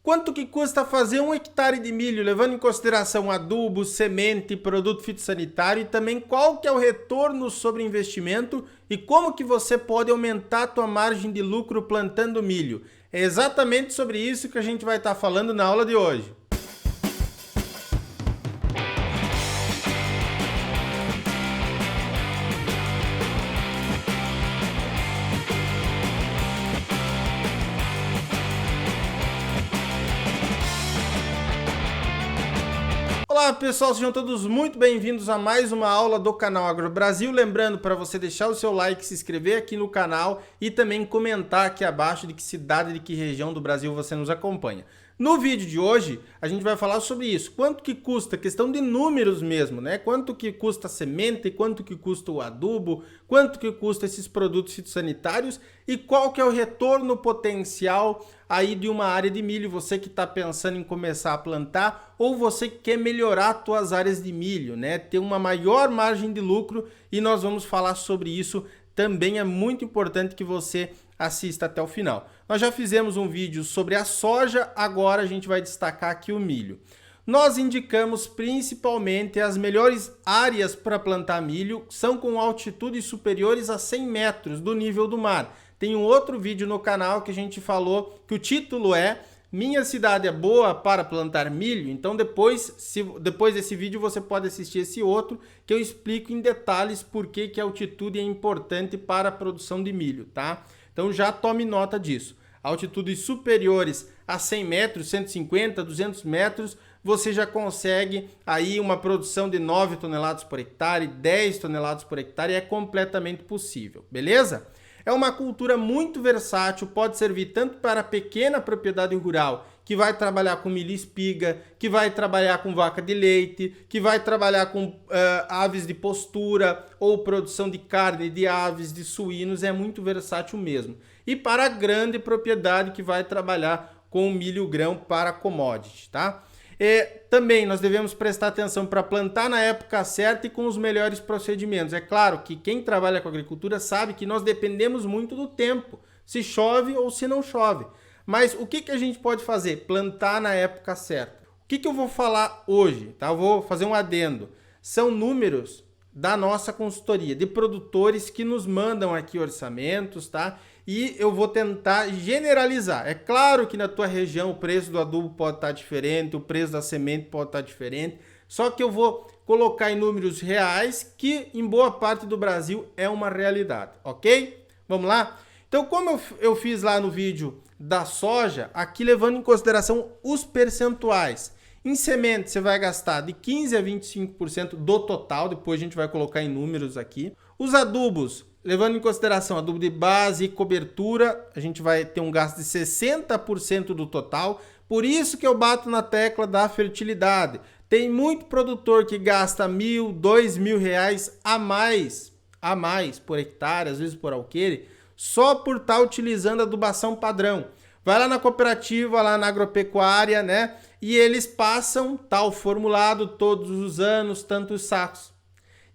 Quanto que custa fazer 1 hectare de milho, levando em consideração adubo, semente, produto fitossanitário e também qual que é o retorno sobre investimento e como que você pode aumentar a tua margem de lucro plantando milho? É exatamente sobre isso que a gente vai estar falando na aula de hoje. Olá pessoal, sejam todos muito bem-vindos a mais uma aula do canal Agro Brasil. Lembrando para você deixar o seu like, se inscrever aqui no canal e também comentar aqui abaixo de que cidade, de que região do Brasil você nos acompanha. No vídeo de hoje, a gente vai falar sobre isso. Quanto que custa, questão de números mesmo, né? Quanto que custa a semente, quanto que custa o adubo, quanto que custa esses produtos fitossanitários e qual que é o retorno potencial aí de uma área de milho, você que está pensando em começar a plantar ou você que quer melhorar as suas áreas de milho, né? Ter uma maior margem de lucro e nós vamos falar sobre isso. Também é muito importante que você assista até o final. Nós já fizemos um vídeo sobre a soja, agora a gente vai destacar aqui o milho. Nós indicamos principalmente as melhores áreas para plantar milho, são com altitudes superiores a 100 metros do nível do mar. Tem um outro vídeo no canal que a gente falou que o título é Minha cidade é boa para plantar milho? Então depois desse vídeo você pode assistir esse outro que eu explico em detalhes por que a altitude é importante para a produção de milho, tá? Então já tome nota disso. Altitudes superiores a 100 metros, 150, 200 metros, você já consegue aí uma produção de 9 toneladas por hectare, 10 toneladas por hectare, é completamente possível, beleza? É uma cultura muito versátil, pode servir tanto para pequena propriedade rural, que vai trabalhar com milho espiga, que vai trabalhar com vaca de leite, que vai trabalhar com aves de postura ou produção de carne de aves, de suínos, é muito versátil mesmo. E para a grande propriedade que vai trabalhar com milho grão para commodity, tá? Também nós devemos prestar atenção para plantar na época certa e com os melhores procedimentos. É claro que quem trabalha com agricultura sabe que nós dependemos muito do tempo, se chove ou se não chove. Mas o que a gente pode fazer? Plantar na época certa. O que eu vou falar hoje? Tá? Eu vou fazer um adendo. São números da nossa consultoria, de produtores que nos mandam aqui orçamentos, tá? E eu vou tentar generalizar. É claro que na tua região o preço do adubo pode estar diferente, o preço da semente pode estar diferente, só que eu vou colocar em números reais que em boa parte do Brasil é uma realidade, ok? Vamos lá? Então, como eu fiz lá no vídeo da soja, aqui levando em consideração os percentuais. Em semente você vai gastar de 15% a 25% do total, depois a gente vai colocar em números aqui. Os adubos, levando em consideração adubo de base e cobertura, a gente vai ter um gasto de 60% do total. Por isso que eu bato na tecla da fertilidade. Tem muito produtor que gasta R$1.000, R$2.000 a mais por hectare, às vezes por alqueire, só por estar utilizando adubação padrão. Vai lá na cooperativa, lá na agropecuária, né? E eles passam tal formulado todos os anos, tantos sacos.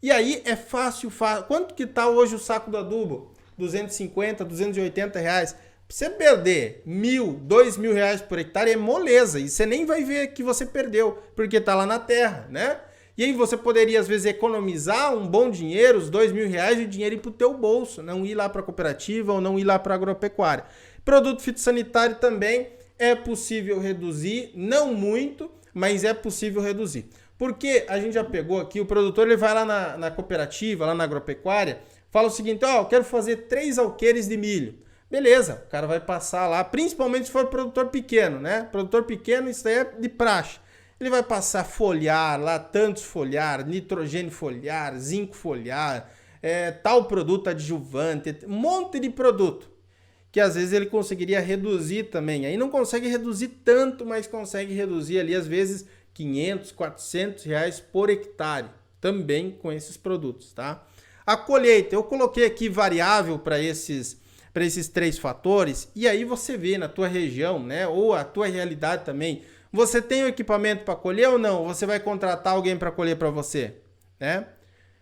E aí é fácil. Quanto que tá hoje o saco do adubo? 250, 280 reais. Pra você perder R$1.000, R$2.000 por hectare é moleza. E você nem vai ver que você perdeu, porque tá lá na terra, né? E aí você poderia, às vezes, economizar um bom dinheiro, os R$2.000, e o dinheiro ir pro teu bolso. Não ir lá para a cooperativa ou não ir lá para a agropecuária. Produto fitossanitário também é possível reduzir, não muito, mas é possível reduzir. Porque a gente já pegou aqui, o produtor ele vai lá na cooperativa, lá na agropecuária, fala o seguinte, eu quero fazer 3 alqueires de milho. Beleza, o cara vai passar lá, principalmente se for produtor pequeno, né? Produtor pequeno, isso aí é de praxe. Ele vai passar foliar lá, tantos foliar, nitrogênio foliar, zinco foliar, tal produto adjuvante, um monte de produto. Que às vezes ele conseguiria reduzir também. Aí não consegue reduzir tanto, mas consegue reduzir ali às vezes 500, 400 reais por hectare, também com esses produtos, tá? A colheita, eu coloquei aqui variável para esses 3 fatores, e aí você vê na tua região, né, ou a tua realidade também, você tem o equipamento para colher ou não? Você vai contratar alguém para colher para você, né?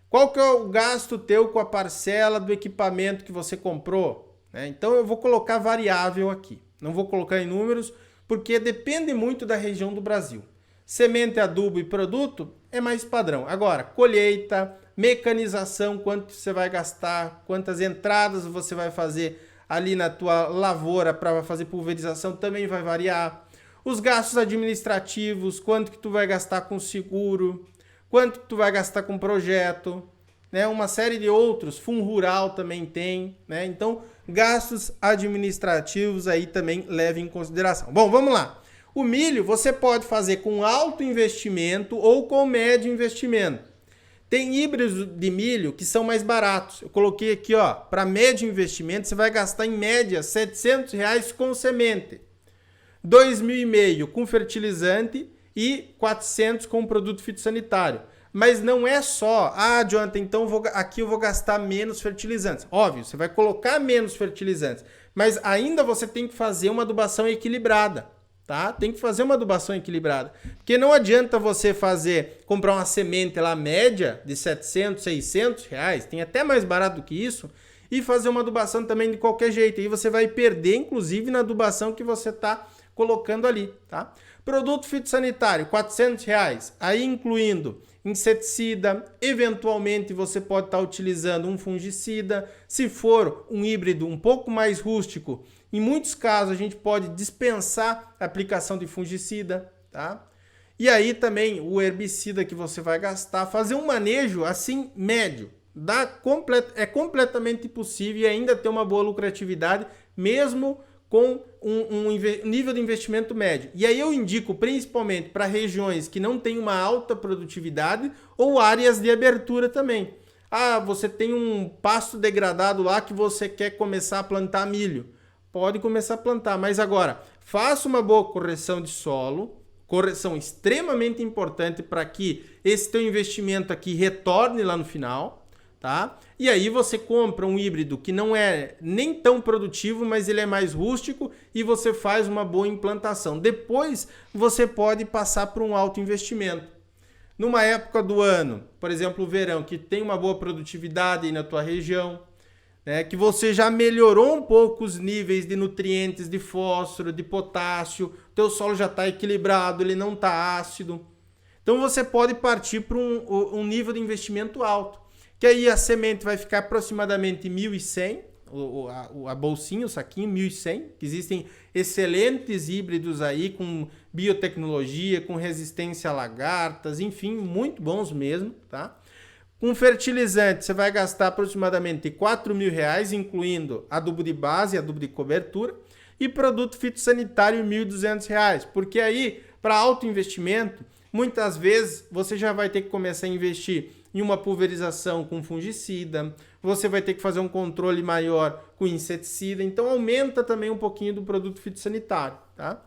Qual que é o gasto teu com a parcela do equipamento que você comprou? Então eu vou colocar variável aqui, não vou colocar em números, porque depende muito da região do Brasil. Semente, adubo e produto é mais padrão. Agora, colheita, mecanização, quanto você vai gastar, quantas entradas você vai fazer ali na tua lavoura para fazer pulverização também vai variar. Os gastos administrativos, quanto que tu vai gastar com seguro, quanto que tu vai gastar com projeto, né? Uma série de outros, fundo rural também tem, né? Então, gastos administrativos aí também leve em consideração. Bom, vamos lá. O milho você pode fazer com alto investimento ou com médio investimento. Tem híbridos de milho que são mais baratos. Eu coloquei aqui, ó, para médio investimento você vai gastar em média R$ 700 com semente, R$ 2.500 com fertilizante e R$ 400 com produto fitossanitário. Mas não é só, Jonathan, então aqui eu vou gastar menos fertilizantes. Óbvio, você vai colocar menos fertilizantes, mas ainda você tem que fazer uma adubação equilibrada, tá? Tem que fazer uma adubação equilibrada. Porque não adianta você comprar uma semente lá média de 700, 600 reais, tem até mais barato do que isso, e fazer uma adubação também de qualquer jeito. Aí você vai perder, inclusive, na adubação que você está colocando ali, tá? Produto fitossanitário, R$ 400 reais, aí incluindo inseticida, eventualmente você pode estar utilizando um fungicida. Se for um híbrido um pouco mais rústico, em muitos casos a gente pode dispensar a aplicação de fungicida, tá? E aí também o herbicida que você vai gastar, fazer um manejo assim médio, é completamente possível e ainda ter uma boa lucratividade, mesmo com um nível de investimento médio. E aí eu indico principalmente para regiões que não têm uma alta produtividade ou áreas de abertura também. Você tem um pasto degradado lá que você quer começar a plantar milho. Pode começar a plantar, mas agora faça uma boa correção de solo, correção extremamente importante para que esse teu investimento aqui retorne lá no final, tá? E aí você compra um híbrido que não é nem tão produtivo, mas ele é mais rústico e você faz uma boa implantação. Depois você pode passar por um alto investimento. Numa época do ano, por exemplo, o verão, que tem uma boa produtividade aí na tua região, né, que você já melhorou um pouco os níveis de nutrientes, de fósforo, de potássio, teu solo já está equilibrado, ele não está ácido. Então você pode partir para um nível de investimento alto, que aí a semente vai ficar aproximadamente 1.100, a bolsinha, o saquinho, 1.100, que existem excelentes híbridos aí com biotecnologia, com resistência a lagartas, enfim, muito bons mesmo, tá? Com fertilizante, você vai gastar aproximadamente R$ 4.000, incluindo adubo de base, adubo de cobertura, e produto fitossanitário R$ 1.200, porque aí, para alto investimento, muitas vezes você já vai ter que começar a investir em uma pulverização com fungicida, você vai ter que fazer um controle maior com inseticida, então aumenta também um pouquinho do produto fitossanitário, tá?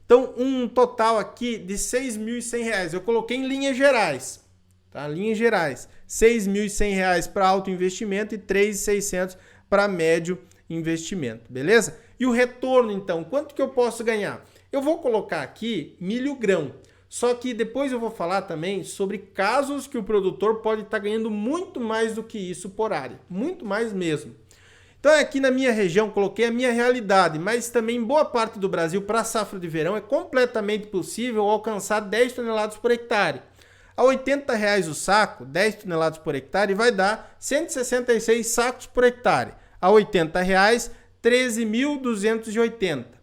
Então, um total aqui de R$ 6.100, eu coloquei em linhas gerais, tá? Linhas gerais, R$ 6.100 para alto investimento e R$ 3.600 para médio investimento, beleza? E o retorno, então, quanto que eu posso ganhar? Eu vou colocar aqui milho grão. Só que depois eu vou falar também sobre casos que o produtor pode estar ganhando muito mais do que isso por área. Muito mais mesmo. Então aqui na minha região coloquei a minha realidade, mas também em boa parte do Brasil para a safra de verão é completamente possível alcançar 10 toneladas por hectare. A R$ 80 o saco, 10 toneladas por hectare, vai dar 166 sacos por hectare. A R$ 80, 13.280.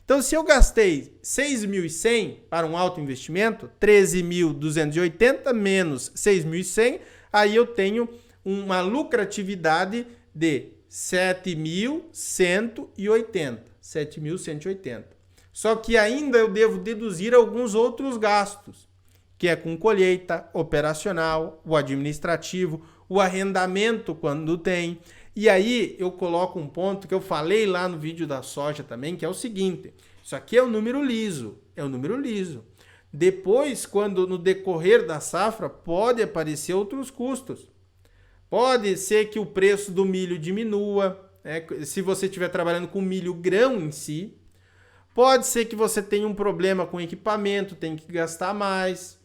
Então, se eu gastei 6.100 para um alto investimento, 13.280 menos 6.100, aí eu tenho uma lucratividade de 7.180. 7.180. Só que ainda eu devo deduzir alguns outros gastos, que é com colheita, operacional, o administrativo, o arrendamento quando tem. E aí eu coloco um ponto que eu falei lá no vídeo da soja também, que é o seguinte: isso aqui é o número liso, Depois, quando no decorrer da safra, pode aparecer outros custos. Pode ser que o preço do milho diminua, né, se você estiver trabalhando com milho grão em si. Pode ser que você tenha um problema com equipamento, tem que gastar mais.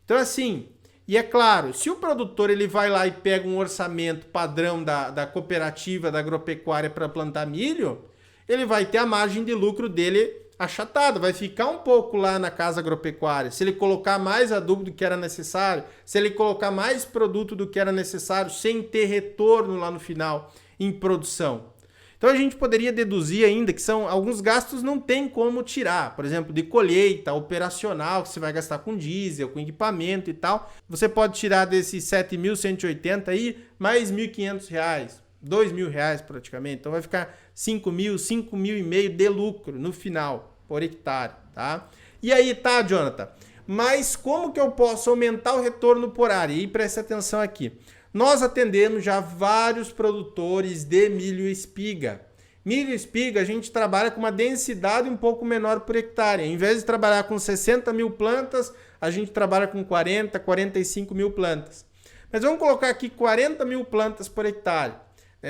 Então, assim, e é claro, se o produtor ele vai lá e pega um orçamento padrão da cooperativa, da agropecuária para plantar milho, ele vai ter a margem de lucro dele achatada, vai ficar um pouco lá na casa agropecuária. Se ele colocar mais adubo do que era necessário, se ele colocar mais produto do que era necessário, sem ter retorno lá no final em produção. Então a gente poderia deduzir ainda que são alguns gastos não tem como tirar, por exemplo, de colheita, operacional, que você vai gastar com diesel, com equipamento e tal. Você pode tirar desses 7.180 aí mais R$1.500, R$2.000 praticamente. Então vai ficar 5.000, 5.500 de lucro no final, por hectare, tá? E aí, tá, Jonathan? Mas como que eu posso aumentar o retorno por área? E preste atenção aqui. Nós atendemos já vários produtores de milho espiga. Milho espiga a gente trabalha com uma densidade um pouco menor por hectare. Em vez de trabalhar com 60 mil plantas, a gente trabalha com 40, 45 mil plantas. Mas vamos colocar aqui 40 mil plantas por hectare.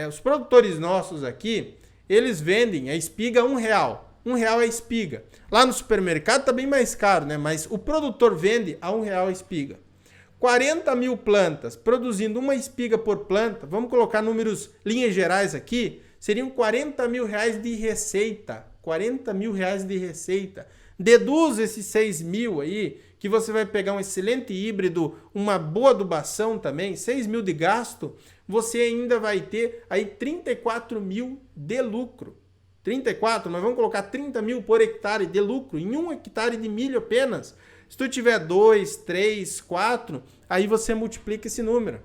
Os produtores nossos aqui, eles vendem a espiga a R$1. R$1 a espiga. Lá no supermercado está bem mais caro, né? Mas o produtor vende a R$1 a espiga. 40 mil plantas, produzindo uma espiga por planta, vamos colocar números, linhas gerais aqui, seriam R$40 mil de receita. 40 mil reais de receita. Deduz esses 6 mil aí, que você vai pegar um excelente híbrido, uma boa adubação também, 6 mil de gasto, você ainda vai ter aí 34 mil de lucro. 34, mas vamos colocar 30 mil por hectare de lucro, em 1 hectare de milho apenas. Se tu tiver 2, 3, 4, aí você multiplica esse número.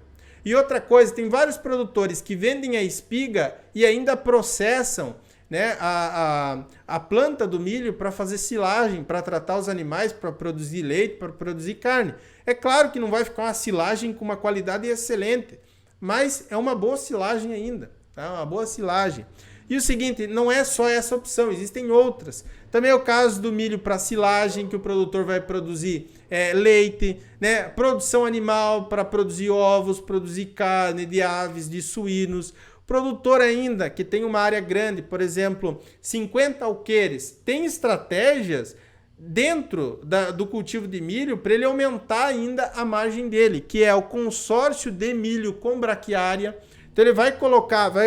E outra coisa, tem vários produtores que vendem a espiga e ainda processam, né, a planta do milho para fazer silagem, para tratar os animais, para produzir leite, para produzir carne. É claro que não vai ficar uma silagem com uma qualidade excelente, mas é uma boa silagem ainda, tá? Uma boa silagem. E o seguinte, não é só essa opção, existem outras. Também é o caso do milho para silagem, que o produtor vai produzir leite, né? Produção animal para produzir ovos, produzir carne de aves, de suínos. Produtor ainda que tem uma área grande, por exemplo, 50 alqueires, tem estratégias dentro do cultivo de milho para ele aumentar ainda a margem dele, que é o consórcio de milho com braquiária. Então ele vai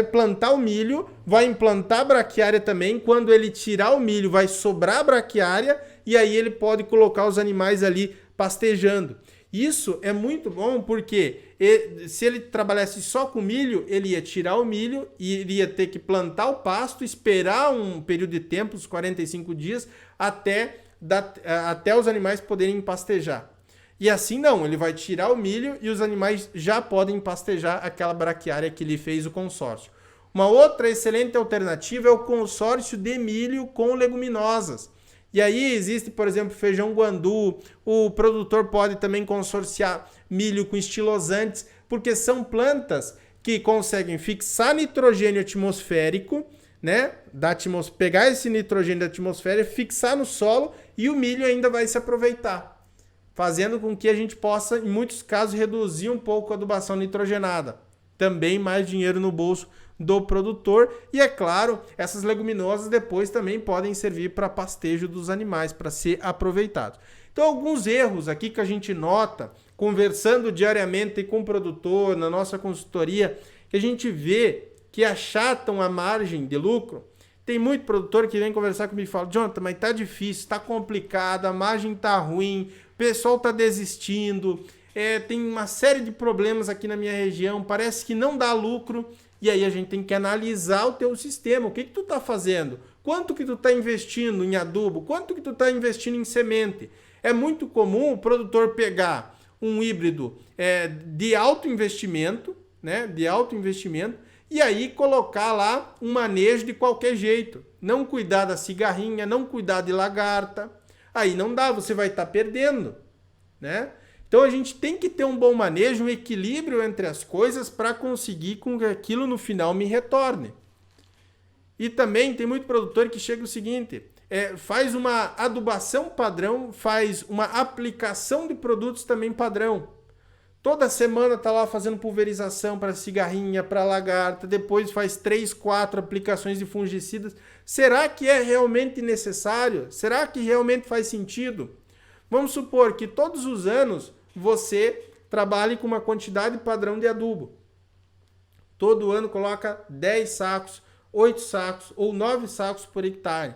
plantar o milho, vai implantar a braquiária também. Quando ele tirar o milho, vai sobrar a braquiária e aí ele pode colocar os animais ali pastejando. Isso é muito bom porque se ele trabalhasse só com milho, ele ia tirar o milho e iria ter que plantar o pasto, esperar um período de tempo, uns 45 dias, até os animais poderem pastejar. E assim não, ele vai tirar o milho e os animais já podem pastejar aquela braquiária que ele fez o consórcio. Uma outra excelente alternativa é o consórcio de milho com leguminosas. E aí existe, por exemplo, feijão guandu, o produtor pode também consorciar milho com estilosantes, porque são plantas que conseguem fixar nitrogênio atmosférico, né? Pegar esse nitrogênio da atmosfera, fixar no solo e o milho ainda vai se aproveitar, fazendo com que a gente possa, em muitos casos, reduzir um pouco a adubação nitrogenada. Também mais dinheiro no bolso do produtor. E, é claro, essas leguminosas depois também podem servir para pastejo dos animais, para ser aproveitados. Então, alguns erros aqui que a gente nota, conversando diariamente com o produtor, na nossa consultoria, que a gente vê que achatam a margem de lucro. Tem muito produtor que vem conversar comigo e fala: Jonathan, mas tá difícil, tá complicado, a margem tá ruim, o pessoal tá desistindo, tem uma série de problemas aqui na minha região, parece que não dá lucro. E aí a gente tem que analisar o teu sistema, o que tu tá fazendo, quanto que tu tá investindo em adubo, quanto que tu tá investindo em semente. É muito comum o produtor pegar um híbrido de alto investimento, né, de alto investimento, e aí colocar lá um manejo de qualquer jeito. Não cuidar da cigarrinha, não cuidar de lagarta. Aí não dá, você vai estar perdendo, né? Então a gente tem que ter um bom manejo, um equilíbrio entre as coisas para conseguir com que aquilo no final me retorne. E também tem muito produtor que chega o seguinte, faz uma adubação padrão, faz uma aplicação de produtos também padrão. Toda semana tá lá fazendo pulverização para cigarrinha, para lagarta, depois faz 3, 4 aplicações de fungicidas. Será que é realmente necessário? Será que realmente faz sentido? Vamos supor que todos os anos você trabalhe com uma quantidade padrão de adubo. Todo ano coloca 10 sacos, 8 sacos ou 9 sacos por hectare.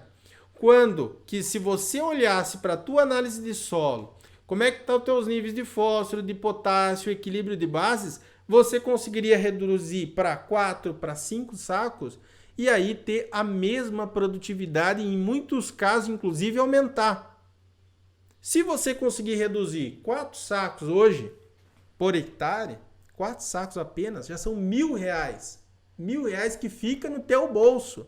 Quando que se você olhasse para a tua análise de solo, como é que estão os teus níveis de fósforo, de potássio, equilíbrio de bases, você conseguiria reduzir para 4, para 5 sacos e aí ter a mesma produtividade e em muitos casos, inclusive, aumentar. Se você conseguir reduzir 4 sacos hoje por hectare, 4 sacos apenas, já são R$1.000. R$1.000 que fica no teu bolso.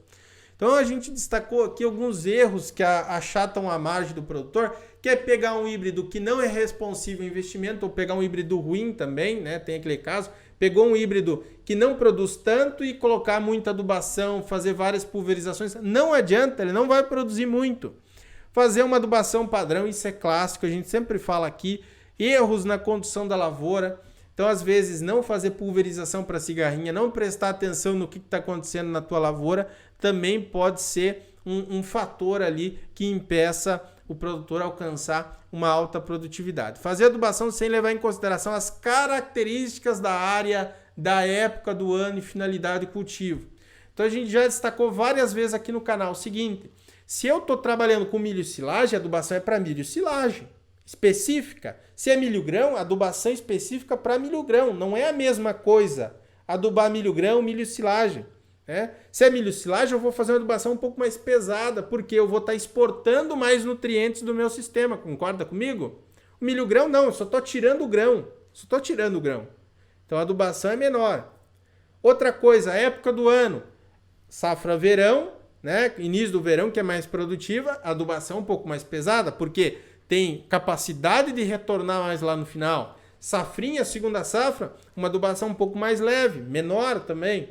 Então a gente destacou aqui alguns erros que achatam a margem do produtor, que é pegar um híbrido que não é responsivo ao investimento, ou pegar um híbrido ruim também, né? Tem aquele caso, pegou um híbrido que não produz tanto e colocar muita adubação, fazer várias pulverizações, não adianta, ele não vai produzir muito. Fazer uma adubação padrão, isso é clássico, a gente sempre fala aqui, erros na condução da lavoura. Então, às vezes, não fazer pulverização para cigarrinha, não prestar atenção no que está acontecendo na tua lavoura, também pode ser um fator ali que impeça o produtor alcançar uma alta produtividade. Fazer adubação sem levar em consideração as características da área, da época do ano e finalidade do cultivo. Então, a gente já destacou várias vezes aqui no canal o seguinte: se eu estou trabalhando com milho e silagem, a adubação é para milho e silagem. Específica. Se é milho grão, adubação específica para milho grão. Não é a mesma coisa adubar milho grão, milho silagem. Né? Se é milho silagem, eu vou fazer uma adubação um pouco mais pesada, porque eu vou estar exportando mais nutrientes do meu sistema. Concorda comigo? O milho grão não, eu só estou tirando o grão. Então a adubação é menor. Outra coisa, época do ano. Safra verão, né? Início do verão, que é mais produtiva, adubação um pouco mais pesada, porque tem capacidade de retornar mais lá no final. Safrinha, segunda safra, uma adubação um pouco mais leve, menor também.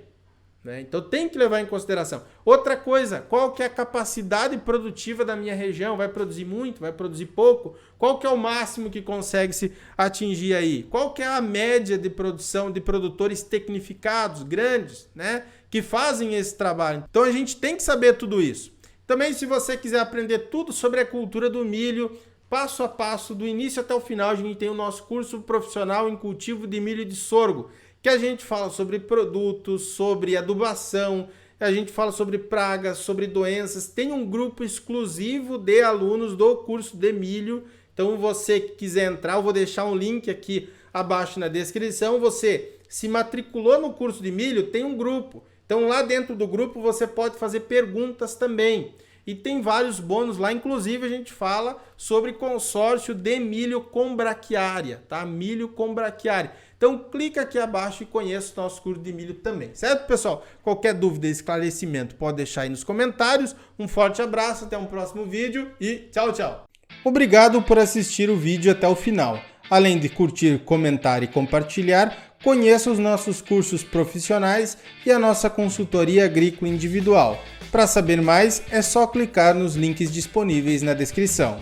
Né? Então tem que levar em consideração. Outra coisa, qual que é a capacidade produtiva da minha região? Vai produzir muito? Vai produzir pouco? Qual que é o máximo que consegue se atingir aí? Qual que é a média de produção de produtores tecnificados, grandes, né? Que fazem esse trabalho? Então a gente tem que saber tudo isso. Também, se você quiser aprender tudo sobre a cultura do milho, passo a passo, do início até o final, a gente tem o nosso curso profissional em cultivo de milho e de sorgo, que a gente fala sobre produtos, sobre adubação, a gente fala sobre pragas, sobre doenças. Tem um grupo exclusivo de alunos do curso de milho. Então, você que quiser entrar, eu vou deixar um link aqui abaixo na descrição. Você se matriculou no curso de milho, tem um grupo. Então, lá dentro do grupo, você pode fazer perguntas também. E tem vários bônus lá, inclusive a gente fala sobre consórcio de milho com braquiária, tá? Milho com braquiária. Então clica aqui abaixo e conheça o nosso curso de milho também, certo, pessoal? Qualquer dúvida, esclarecimento, pode deixar aí nos comentários. Um forte abraço, até um próximo vídeo e tchau, tchau! Obrigado por assistir o vídeo até o final. Além de curtir, comentar e compartilhar, conheça os nossos cursos profissionais e a nossa consultoria agrícola individual. Para saber mais, é só clicar nos links disponíveis na descrição.